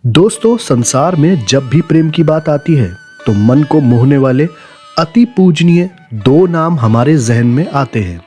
दोस्तों, संसार में जब भी प्रेम की बात आती है तो मन को मोहने वाले अति पूजनीय दो नाम हमारे जहन में आते हैं,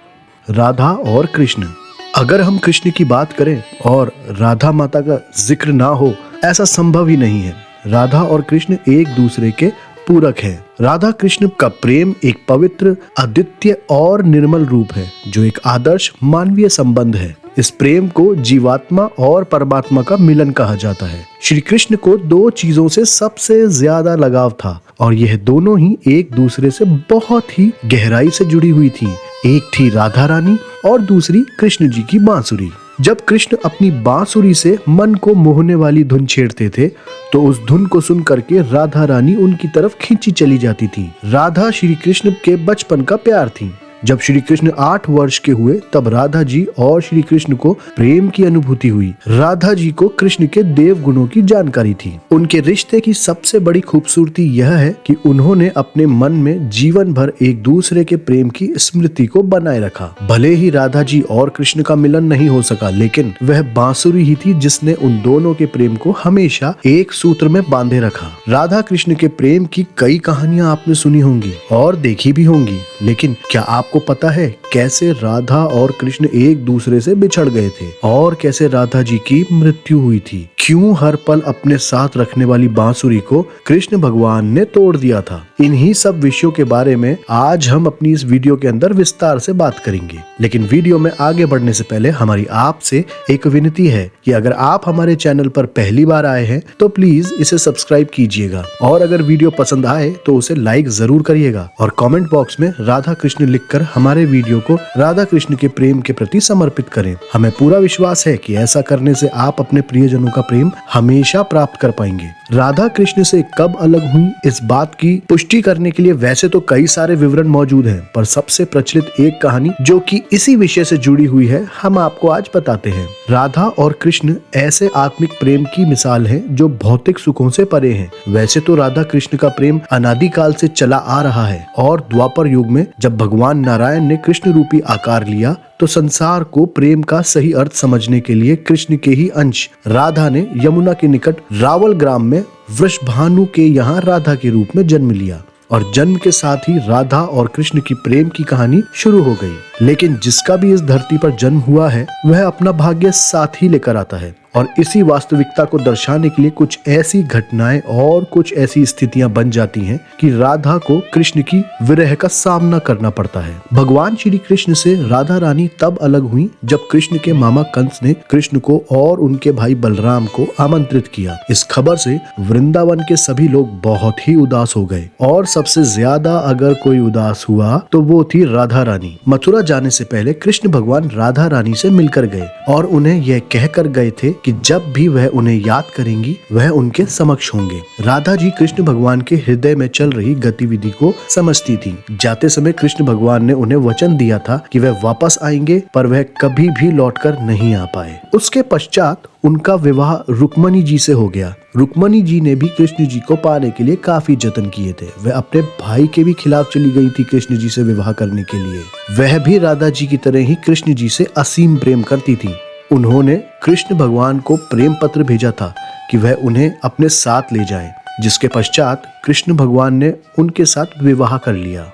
राधा और कृष्ण। अगर हम कृष्ण की बात करें और राधा माता का जिक्र ना हो, ऐसा संभव ही नहीं है। राधा और कृष्ण एक दूसरे के पूरक हैं। राधा कृष्ण का प्रेम एक पवित्र, अद्वितीय और निर्मल रूप है जो एक आदर्श मानवीय संबंध है। इस प्रेम को जीवात्मा और परमात्मा का मिलन कहा जाता है। श्री कृष्ण को दो चीजों से सबसे ज्यादा लगाव था और यह दोनों ही एक दूसरे से बहुत ही गहराई से जुड़ी हुई थी। एक थी राधा रानी और दूसरी कृष्ण जी की बांसुरी। जब कृष्ण अपनी बांसुरी से मन को मोहने वाली धुन छेड़ते थे तो उस धुन को सुन करके राधा रानी उनकी तरफ खींची चली जाती थी। राधा श्री कृष्ण के बचपन का प्यार थी। जब श्री कृष्ण 8 वर्ष के हुए तब राधा जी और श्री कृष्ण को प्रेम की अनुभूति हुई। राधा जी को कृष्ण के देव गुणों की जानकारी थी। उनके रिश्ते की सबसे बड़ी खूबसूरती यह है कि उन्होंने अपने मन में जीवन भर एक दूसरे के प्रेम की स्मृति को बनाए रखा। भले ही राधा जी और कृष्ण का मिलन नहीं हो सका, लेकिन वह बांसुरी ही थी जिसने उन दोनों के प्रेम को हमेशा एक सूत्र में बांधे रखा। राधा कृष्ण के प्रेम की कई कहानियां आपने सुनी होंगी और देखी भी होंगी, लेकिन क्या आपको पता है कैसे राधा और कृष्ण एक दूसरे से बिछड़ गए थे और कैसे राधा जी की मृत्यु हुई थी? क्यों हर पल अपने साथ रखने वाली बांसुरी को कृष्ण भगवान ने तोड़ दिया था? इन्हीं सब विषयों के बारे में आज हम अपनी इस वीडियो के अंदर विस्तार से बात करेंगे। लेकिन वीडियो में आगे बढ़ने से पहले हमारी आपसे एक विनती है कि अगर आप हमारे चैनल पर पहली बार आए हैं तो प्लीज इसे सब्सक्राइब कीजिएगा और अगर वीडियो पसंद आए तो उसे लाइक जरूर करिएगा और कमेंट बॉक्स में राधा कृष्ण लिखकर हमारे वीडियो को राधा कृष्ण के प्रेम के प्रति समर्पित करें। हमें पूरा विश्वास है कि ऐसा करने से आप अपने प्रियजनों का प्रेम हमेशा प्राप्त कर पाएंगे। राधा कृष्ण से कब अलग हुई, इस बात की पुष्टि करने के लिए वैसे तो कई सारे विवरण मौजूद हैं, पर सबसे प्रचलित एक कहानी जो कि इसी विषय से जुड़ी हुई है हम आपको आज बताते हैं। राधा और कृष्ण ऐसे आत्मिक प्रेम की मिसाल है जो भौतिक सुखों से परे हैं। वैसे तो राधा कृष्ण का प्रेम अनादिकाल से चला आ रहा है और द्वापर युग में जब भगवान नारायण ने कृष्ण रूपी आकार लिया तो संसार को प्रेम का सही अर्थ समझने के लिए कृष्ण के ही अंश राधा ने यमुना के निकट रावल ग्राम में वृषभानु के यहाँ राधा के रूप में जन्म लिया और जन्म के साथ ही राधा और कृष्ण की प्रेम की कहानी शुरू हो गई। लेकिन जिसका भी इस धरती पर जन्म हुआ है वह अपना भाग्य साथ ही लेकर आता है और इसी वास्तविकता को दर्शाने के लिए कुछ ऐसी घटनाएं और कुछ ऐसी स्थितियां बन जाती हैं कि राधा को कृष्ण की विरह का सामना करना पड़ता है। भगवान श्री कृष्ण से राधा रानी तब अलग हुई जब कृष्ण के मामा कंस ने कृष्ण को और उनके भाई बलराम को आमंत्रित किया। इस खबर से वृंदावन के सभी लोग बहुत ही उदास हो गए और सबसे ज्यादा अगर कोई उदास हुआ तो वो थी राधा रानी। मथुरा जाने से पहले कृष्ण भगवान राधा रानी से मिलकर गए और उन्हें यह कहकर गए थे कि जब भी वह उन्हें याद करेंगी वह उनके समक्ष होंगे। राधा जी कृष्ण भगवान के हृदय में चल रही गतिविधि को समझती थी। जाते समय कृष्ण भगवान ने उन्हें वचन दिया था कि वह वापस आएंगे, पर वह कभी भी लौटकर नहीं आ पाए। उसके पश्चात उनका विवाह रुक्मणी जी से हो गया। रुक्मणी जी ने भी कृष्ण जी को पाने के लिए काफी जतन किए थे। वह अपने भाई के भी खिलाफ चली गई थी कृष्ण जी से विवाह करने के लिए। वह भी राधा जी की तरह ही कृष्ण जी से असीम प्रेम करती थी। उन्होंने कृष्ण भगवान को प्रेम पत्र भेजा था कि वह उन्हें अपने साथ ले जाएं, जिसके पश्चात कृष्ण भगवान ने उनके साथ विवाह कर लिया।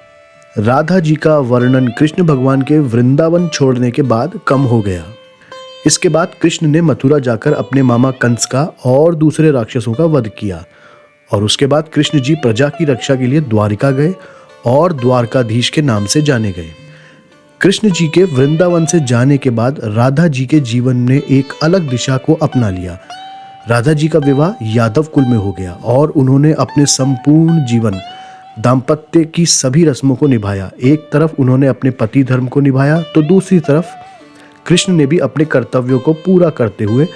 राधा जी का वर्णन कृष्ण भगवान के वृंदावन छोड़ने के बाद कम हो गया। इसके बाद कृष्ण ने मथुरा जाकर अपने मामा कंस का और दूसरे राक्षसों का वध किया और उसके बाद कृष्ण जी प्रजा की रक्षा के लिए द्वारिका गए और द्वारकाधीश के नाम से जाने गए। कृष्ण जी के वृंदावन से जाने के बाद राधा जी के जीवन ने एक अलग दिशा को अपना लिया। राधा जी का विवाह यादव कुल में हो गया और उन्होंने अपने संपूर्ण जीवन दाम्पत्य की सभी रस्मों को निभाया। एक तरफ उन्होंने अपने पति धर्म को निभाया तो दूसरी तरफ कृष्ण ने भी अपने कर्तव्यों को पूरा करते हुए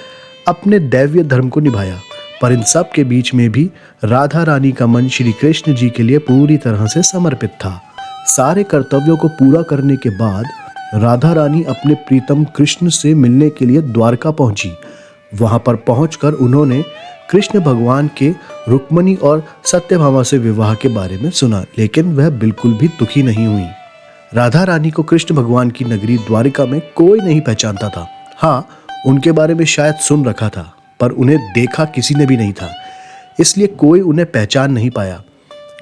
अपने दैवीय धर्म को निभाया। पर इन सब के बीच में भी राधा रानी का मन श्री कृष्ण जी के लिए पूरी तरह से समर्पित था। सारे कर्तव्यों को पूरा करने के बाद राधा रानी अपने प्रीतम कृष्ण से मिलने के लिए द्वारका पहुंची। वहां पर पहुंचकर उन्होंने कृष्ण भगवान के रुक्मणी और सत्यभामा से विवाह के बारे में सुना, लेकिन वह बिल्कुल भी दुखी नहीं हुई। राधा रानी को कृष्ण भगवान की नगरी द्वारिका में कोई नहीं पहचानता था। हाँ, उनके बारे में शायद सुन रखा था, पर उन्हें देखा किसी ने भी नहीं था, इसलिए कोई उन्हें पहचान नहीं पाया।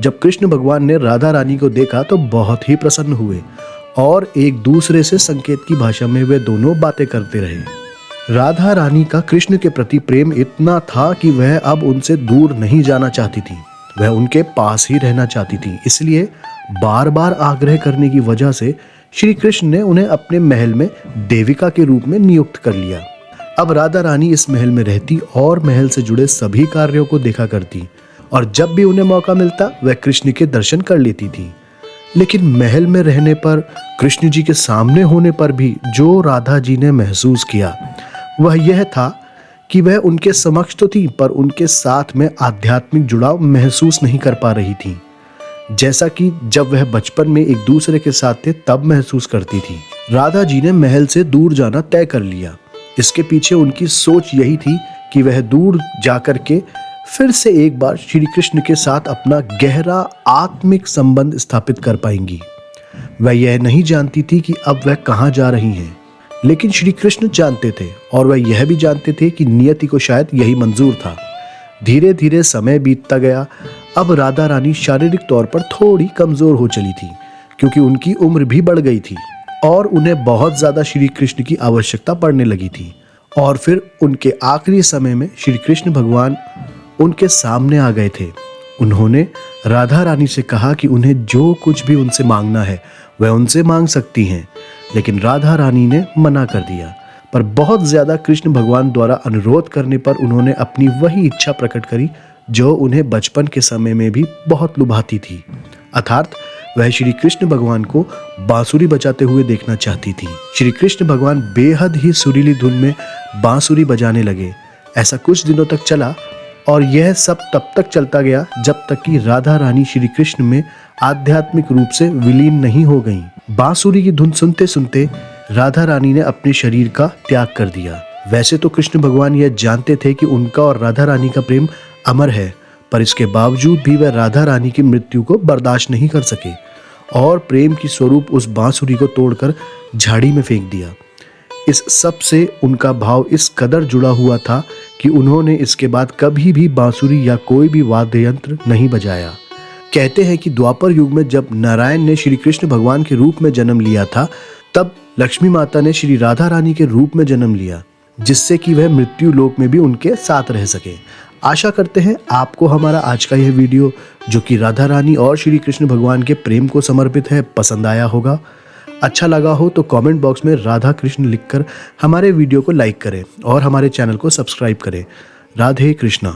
जब कृष्ण भगवान ने राधा रानी को देखा तो बहुत ही प्रसन्न हुए और एक दूसरे से संकेत की भाषा में वे दोनों बातें करते रहे। राधा रानी का कृष्ण के प्रति प्रेम इतना था कि वह अब उनसे दूर नहीं जाना चाहती थी, वह उनके पास ही रहना चाहती थी। इसलिए बार बार आग्रह करने की वजह से श्री कृष्ण ने उन्हें अपने महल में देविका के रूप में नियुक्त कर लिया। अब राधा रानी इस महल में रहती और महल से जुड़े सभी कार्यों को देखा करती और जब भी उन्हें मौका मिलता वह कृष्ण के दर्शन कर लेती थी। लेकिन महल में रहने पर, कृष्ण जी के सामने होने पर भी जो राधा जी ने महसूस किया वह यह था कि वह उनके समक्ष तो थी पर उनके साथ में आध्यात्मिक जुड़ाव महसूस नहीं कर पा रही थी, जैसा कि जब वह बचपन में एक दूसरे के साथ थे तब महसूस करती थी। राधा जी ने महल से दूर जाना तय कर लिया। इसके पीछे उनकी सोच यही थी कि वह दूर जाकर के फिर से एक बार श्री कृष्ण के साथ अपना गहरा आत्मिक संबंध स्थापित कर पाएंगी। वह यह नहीं जानती थी कि अब वह कहाँ जा रही हैं, लेकिन श्री कृष्ण जानते थे और वह यह भी जानते थे कि नियति को शायद यही मंजूर था। धीरे धीरे समय बीतता गया। अब राधा रानी शारीरिक तौर पर थोड़ी कमजोर हो चली थी क्योंकि उनकी उम्र भी बढ़ गई थी और उन्हें बहुत ज्यादा श्री कृष्ण की आवश्यकता पड़ने लगी थी। और फिर उनके आखिरी समय में श्री कृष्ण भगवान उनके सामने आ गए थे। उन्होंने राधा रानी से कहा कि उन्हें जो कुछ भी उनसे मांगना है वह उनसे मांग सकती हैं, लेकिन राधा रानी ने मना कर दिया। पर बहुत ज्यादा कृष्ण भगवान द्वारा अनुरोध करने पर उन्होंने अपनी वही इच्छा प्रकट करी जो उन्हें बचपन के समय में भी बहुत लुभाती थी, अर्थात वह श्री कृष्ण भगवान को बांसुरी बजाते हुए देखना चाहती थी। श्री कृष्ण भगवान बेहद ही सुरीली धुन में बांसुरी बजाने लगे। ऐसा कुछ दिनों तक चला और यह सब तब तक चलता गया जब तक कि राधा रानी श्री कृष्ण में आध्यात्मिक रूप से विलीन नहीं हो गईं। बांसुरी की धुन सुनते सुनते राधा रानी ने अपने शरीर का त्याग कर दिया। वैसे तो कृष्ण भगवान यह जानते थे कि उनका और राधा रानी का प्रेम अमर है, पर इसके बावजूद भी वह राधा रानी की मृत्यु को बर्दाश्त नहीं कर सके और प्रेम की स्वरूप उस बांसुरी को तोड़कर झाड़ी में फेंक दिया। इस सब से उनका भाव इस कदर जुड़ा हुआ था कि उन्होंने इसके बाद कभी भी बांसुरी या कोई भी वाद्य यंत्र नहीं बजाया। कहते हैं कि द्वापर युग में जब नारायण ने श्री कृष्ण भगवान के रूप में जन्म लिया था, तब लक्ष्मी माता ने श्री राधा रानी के रूप में जन्म लिया, जिससे कि वह मृत्यु लोक में भी उनके साथ रह सके। आशा करते हैं आपको हमारा आज का यह वीडियो, जो कि राधा रानी और श्री कृष्ण भगवान के प्रेम को समर्पित है, पसंद आया होगा। अच्छा लगा हो तो कमेंट बॉक्स में राधा कृष्ण लिखकर हमारे वीडियो को लाइक करें और हमारे चैनल को सब्सक्राइब करें। राधे कृष्णा।